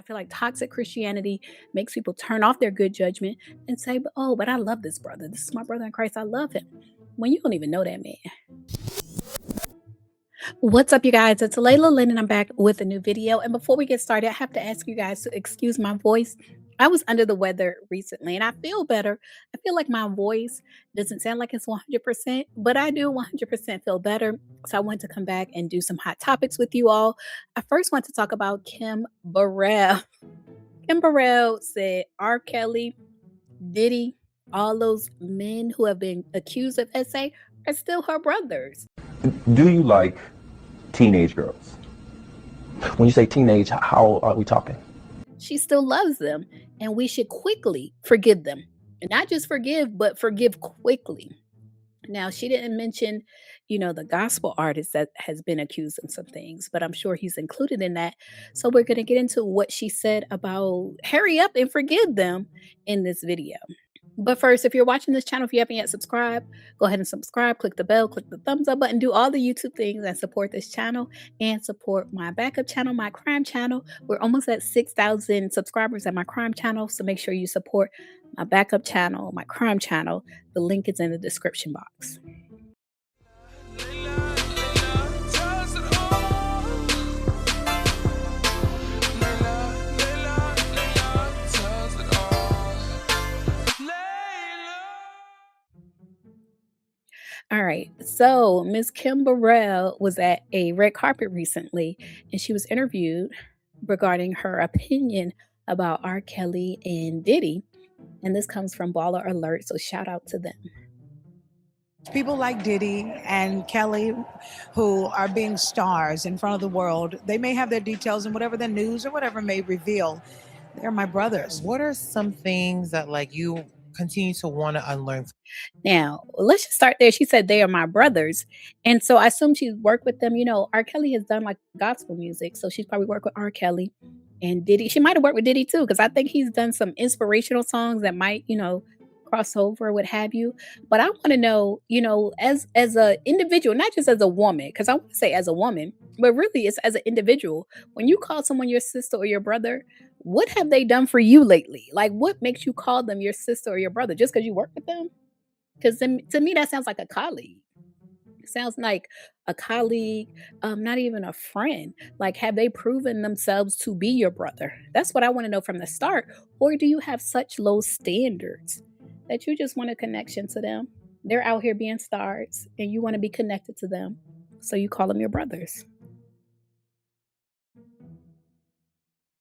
feel like toxic Christianity makes people turn off their good judgment and say, "Oh, but I love this brother. This is my brother in Christ. I love him." When you don't even know that man. What's up, you guys? It's Layla Lynn, and I'm back with a new video. And before we get started, I have to ask you guys to excuse my voice. I was under the weather recently and I feel better. I feel like my voice doesn't sound like it's 100%, but I do 100% feel better. So I wanted to come back and do some hot topics with you all. I first want to talk about Kim Burrell. Kim Burrell said R. Kelly, Diddy, all those men who have been accused of SA are still her brothers. Do you like teenage girls? When you say teenage, how are we talking? She still loves them, and we should quickly forgive them. And not just forgive, but forgive quickly. Now, she didn't mention, the gospel artist that has been accused of some things, but I'm sure he's included in that. So we're going to get into what she said about hurry up and forgive them in this video. But first, if you're watching this channel, if you haven't yet subscribed, go ahead and subscribe, click the bell, click the thumbs up button, do all the YouTube things and support this channel and support my backup channel, my crime channel. We're almost at 6,000 subscribers at my crime channel. So make sure you support my backup channel, my crime channel. The link is in the description box. All right. So Miss Kim Burrell was at a red carpet recently and she was interviewed regarding her opinion about R. Kelly and Diddy. And this comes from Baller Alert. So shout out to them. People like Diddy and Kelly who are being stars in front of the world, they may have their details and whatever the news or whatever may reveal. They're my brothers. What are some things that you continue to want to unlearn? Now, let's just start there. She said they are my brothers. And so I assume she's worked with them. R. Kelly has done gospel music. So she's probably worked with R. Kelly and Diddy. She might have worked with Diddy too, because I think he's done some inspirational songs that might, cross over, what have you. But I want to know, as a individual, not just as a woman, because I want to say as a woman, but really it's as an individual. When you call someone your sister or your brother, what have they done for you lately? What makes you call them your sister or your brother? Just because you work with them? Because to me, that sounds like a colleague. It sounds like a colleague, not even a friend. Have they proven themselves to be your brother? That's what I want to know from the start. Or do you have such low standards that you just want a connection to them? They're out here being stars and you want to be connected to them. So you call them your brothers.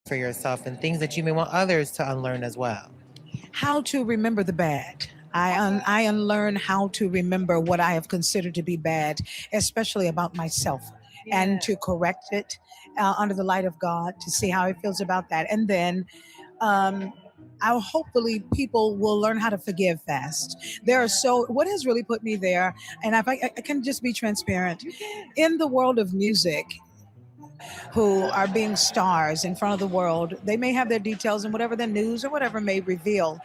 For yourself and things that you may want others to unlearn as well. How to remember the bad. I unlearn how to remember what I have considered to be bad, especially about myself, and to correct it under the light of God, to see how it feels about that. And then hopefully people will learn how to forgive fast. What has really put me there, and if I can just be transparent, in the world of music, who are being stars in front of the world, they may have their details and whatever the news or whatever may reveal.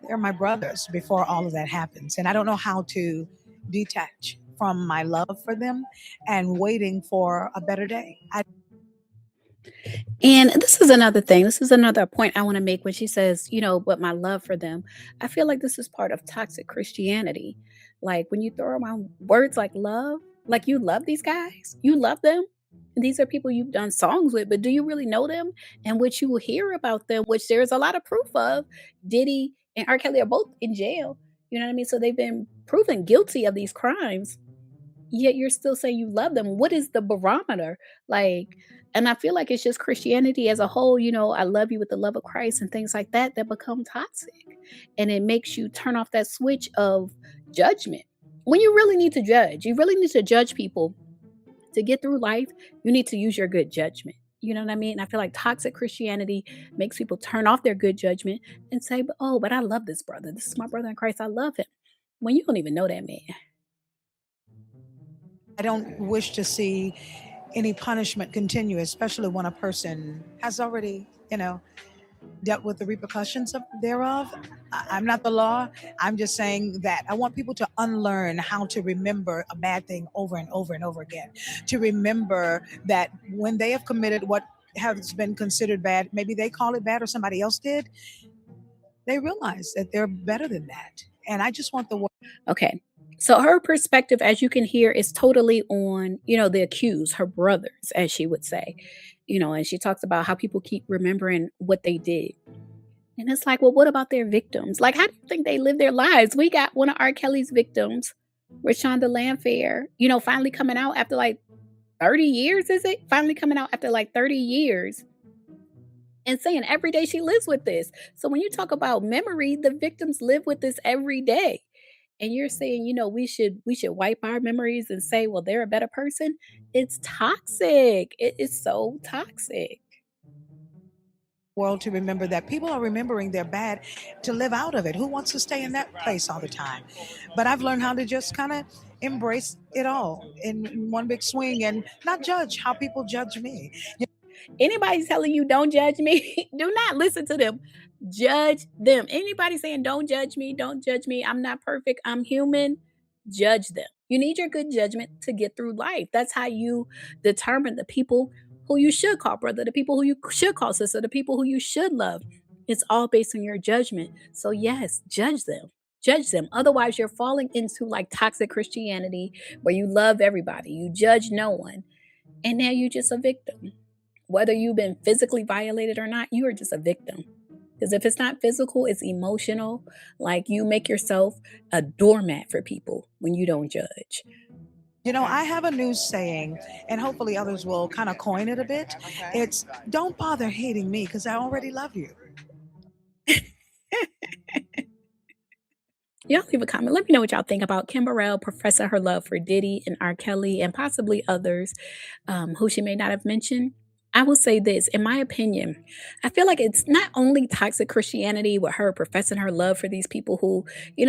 They're my brothers before all of that happens. And I don't know how to detach from my love for them and waiting for a better day. And this is another thing. This is another point I want to make when she says, but my love for them. I feel like this is part of toxic Christianity. When you throw around words like love, you love these guys, you love them. These are people you've done songs with, but do you really know them? And what you will hear about them, which there's a lot of proof of, Diddy and R. Kelly are both in jail. You know what I mean? So they've been proven guilty of these crimes, yet you're still saying you love them. What is the barometer? And I feel like it's just Christianity as a whole, I love you with the love of Christ and things like that become toxic. And it makes you turn off that switch of judgment. When you really need to judge, you really need to judge people. To get through life, you need to use your good judgment. You know what I mean? I feel like toxic Christianity makes people turn off their good judgment and say, "Oh, but I love this brother. This is my brother in Christ. I love him." When you don't even know that man. I don't wish to see any punishment continue, especially when a person has already, dealt with the repercussions thereof. I'm not the law. I'm just saying that I want people to unlearn how to remember a bad thing over and over and over again. To remember that when they have committed what has been considered bad, maybe they call it bad or somebody else did, they realize that they're better than that. And I just want the world. Okay. So her perspective, as you can hear, is totally on, the accused, her brothers, as she would say, and she talks about how people keep remembering what they did. And it's like, well, what about their victims? Like, how do you think they live their lives? We got one of R. Kelly's victims, Rashonda Landfair, finally coming out after like 30 years, is it? Finally coming out after like 30 years and saying every day she lives with this. So when you talk about memory, the victims live with this every day. And you're saying, we should wipe our memories and say, well, they're a better person. It's toxic. It is so toxic. World to remember that people are remembering their bad to live out of it. Who wants to stay in that place all the time? But I've learned how to just kind of embrace it all in one big swing and not judge how people judge me. Anybody telling you don't judge me, do not listen to them. Judge them. Anybody saying don't judge me, I'm not perfect, I'm human, judge them. You need your good judgment to get through life. That's how you determine the people who you should call brother, the people who you should call sister, the people who you should love. It's all based on your judgment. So yes, judge them. Judge them. Otherwise, you're falling into like toxic Christianity where you love everybody, you judge no one, and now you're just a victim. Whether you've been physically violated or not, you are just a victim. Because if it's not physical, it's emotional. Like you make yourself a doormat for people when you don't judge. I have a new saying, and hopefully others will kind of coin it a bit. It's don't bother hating me because I already love you. Y'all leave a comment. Let me know what y'all think about Kim Burrell professing her love for Diddy and R. Kelly and possibly others who she may not have mentioned. I will say this, in my opinion, I feel like it's not only toxic Christianity with her professing her love for these people who,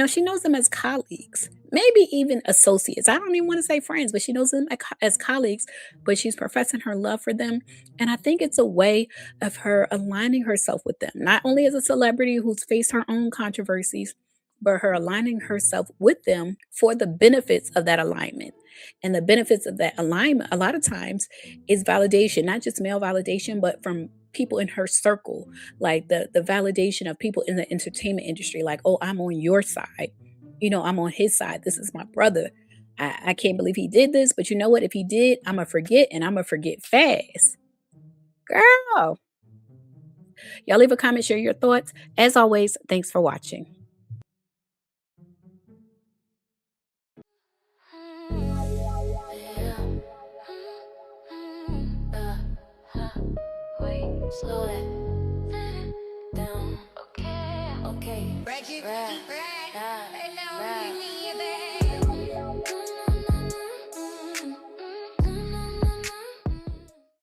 she knows them as colleagues, maybe even associates. I don't even want to say friends, but she knows them as colleagues, but she's professing her love for them. And I think it's a way of her aligning herself with them, not only as a celebrity who's faced her own controversies, but her aligning herself with them for the benefits of that alignment. And the benefits of that alignment, a lot of times, is validation, not just male validation, but from people in her circle, like the validation of people in the entertainment industry, like, oh, I'm on your side. I'm on his side. This is my brother. I can't believe he did this, but you know what? If he did, I'm going to forget and I'm going to forget fast. Girl. Y'all leave a comment, share your thoughts. As always, thanks for watching. Slow that down. Okay. Break it.